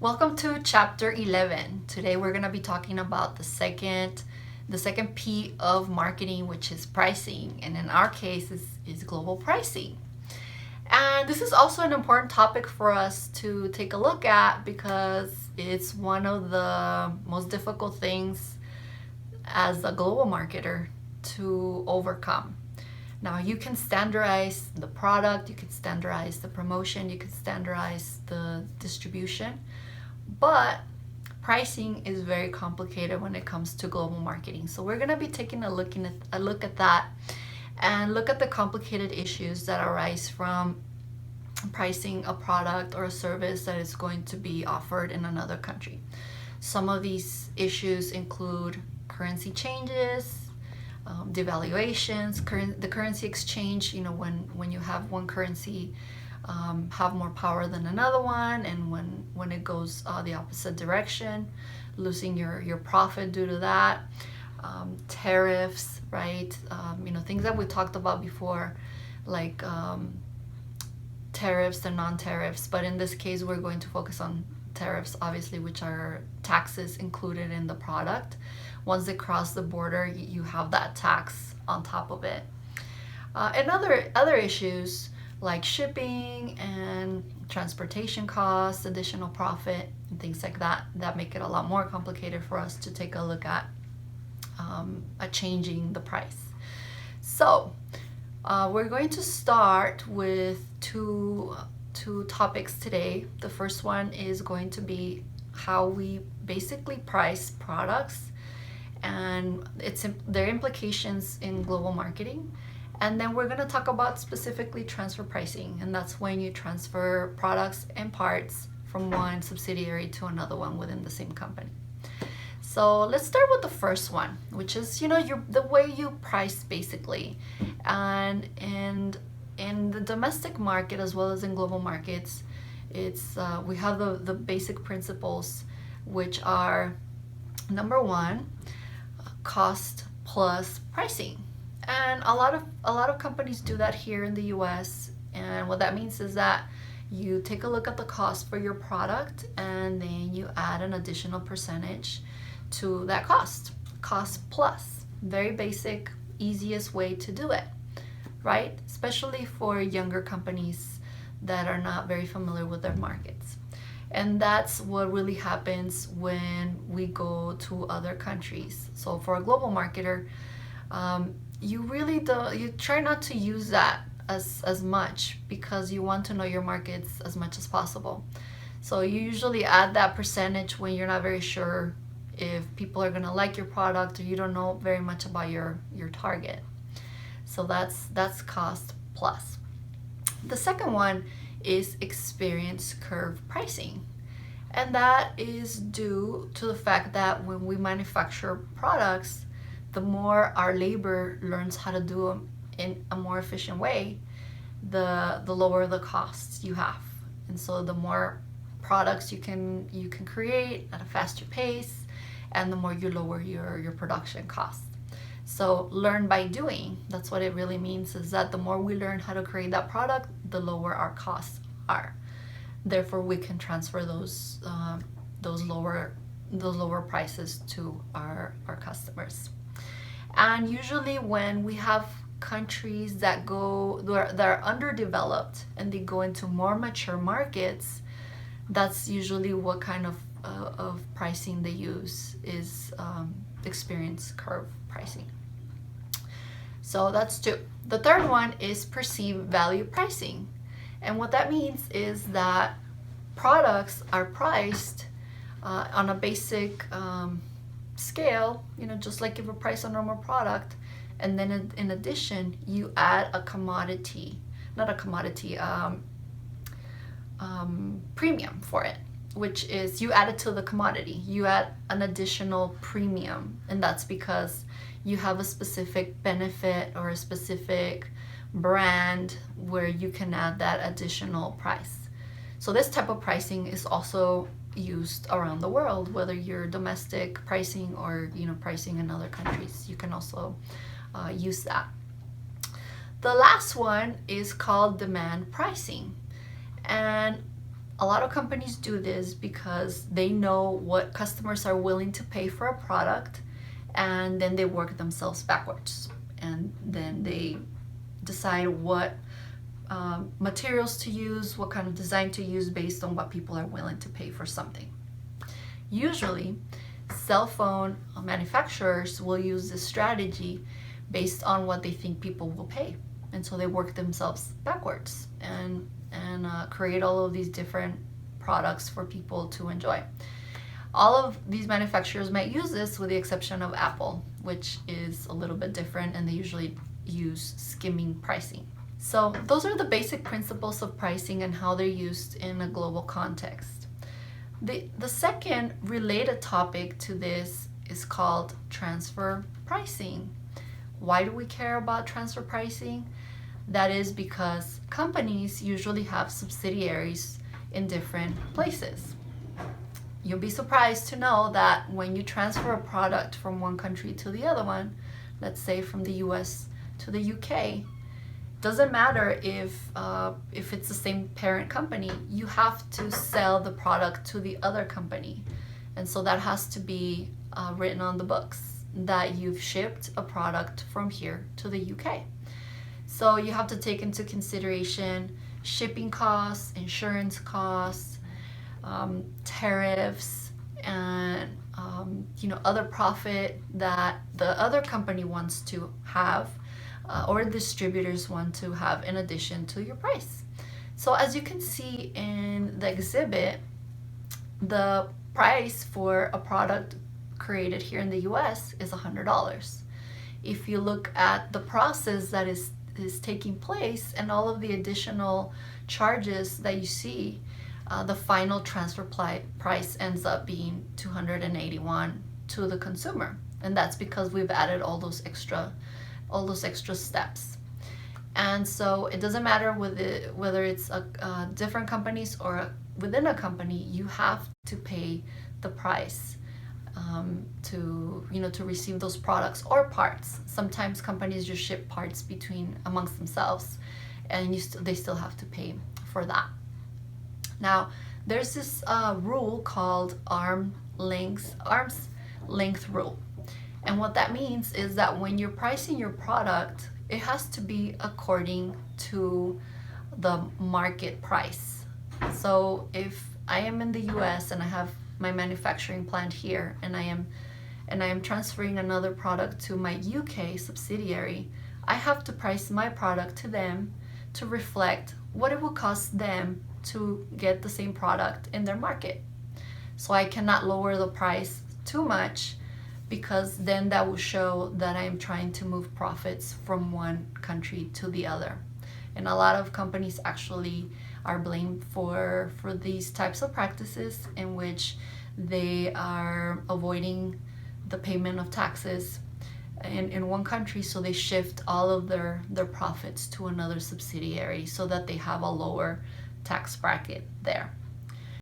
Welcome to chapter 11. Today we're going to be talking about the second P of marketing, which is pricing, and in our case is global pricing. And this is also an important topic for us to take a look at because it's one of the most difficult things as a global marketer to overcome. Now, you can standardize the product, you can standardize the promotion, you can standardize the distribution, but pricing is very complicated when it comes to global marketing. So we're going to be taking a look at that and look at the complicated issues that arise from pricing a product or a service that is going to be offered in another country. Some of these issues include currency changes, devaluations, the currency exchange. When you have one currency have more power than another one, and when it goes the opposite direction, losing your profit due to that. Tariffs, right? Things that we talked about before, like tariffs and non-tariffs, but in this case we're going to focus on tariffs, obviously, which are taxes included in the product. Once they cross the border, you have that tax on top of it. And other issues like shipping and transportation costs, additional profit, and things like that make it a lot more complicated for us to take a look at changing the price. So we're going to start with two topics today. The first one is going to be how we basically price products and their implications in global marketing. And then we're going to talk about specifically transfer pricing, and that's when you transfer products and parts from one subsidiary to another one within the same company. So let's start with the first one, which is the way you price basically. And in the domestic market as well as in global markets, it's we have the basic principles, which are number one, cost plus pricing. And a lot of companies do that here in the US. And what that means is that you take a look at the cost for your product and then you add an additional percentage to that cost plus. Very basic, easiest way to do it, right? Especially for younger companies that are not very familiar with their markets. And that's what really happens when we go to other countries. So for a global marketer, you try not to use that as much because you want to know your markets as much as possible. So you usually add that percentage when you're not very sure if people are going to like your product or you don't know very much about your target. So that's cost plus. The second one is experience curve pricing. And that is due to the fact that when we manufacture products, the more our labor learns how to do them in a more efficient way, the lower the costs you have. And so the more products you can create at a faster pace, and the more you lower your production costs. So learn by doing. That's what it really means, is that the more we learn how to create that product, the lower our costs are. Therefore, we can transfer those lower prices to our customers. And usually when we have countries that are underdeveloped and they go into more mature markets, that's usually what kind of pricing they use is experience curve pricing. So that's two. The third one is perceived value pricing. And what that means is that products are priced on a basic scale, just like if you price a normal product, and then in addition you add a premium for it, which is you add it to the commodity. You add an additional premium, and that's because you have a specific benefit or a specific brand where you can add that additional price. So this type of pricing is also used around the world, whether you're domestic pricing or pricing in other countries. You can also use that. The last one is called demand pricing, and A lot of companies do this because they know what customers are willing to pay for a product, and then they work themselves backwards. And then they decide what materials to use, what kind of design to use based on what people are willing to pay for something. Usually, cell phone manufacturers will use this strategy based on what they think people will pay. And so they work themselves backwards and create all of these different products for people to enjoy. All of these manufacturers might use this with the exception of Apple, which is a little bit different, and they usually use skimming pricing. So those are the basic principles of pricing and how they're used in a global context. The second related topic to this is called transfer pricing. Why do we care about transfer pricing? That is because companies usually have subsidiaries in different places. You'll be surprised to know that when you transfer a product from one country to the other one, let's say from the US to the UK, doesn't matter if it's the same parent company, you have to sell the product to the other company. And so that has to be written on the books that you've shipped a product from here to the UK. So you have to take into consideration shipping costs, insurance costs, tariffs, and other profit that the other company wants to have, or distributors want to have in addition to your price. So as you can see in the exhibit, the price for a product created here in the US is $100. If you look at the process that is taking place and all of the additional charges that you see, the final transfer price ends up being $281 to the consumer, and that's because we've added all those extra steps. And so it doesn't matter whether it's different companies or within a company, you have to pay the price to receive those products or parts. Sometimes companies just ship parts amongst themselves, and they still have to pay for that. Now, there's this rule called arm's length rule. And what that means is that when you're pricing your product, it has to be according to the market price. So if I am in the US and I have my manufacturing plant here, and I am transferring another product to my UK subsidiary, I have to price my product to them to reflect what it will cost them to get the same product in their market. So I cannot lower the price too much, because then that will show that I am trying to move profits from one country to the other. And a lot of companies actually are blamed for these types of practices in which they are avoiding the payment of taxes in one country, so they shift all of their profits to another subsidiary so that they have a lower tax bracket there.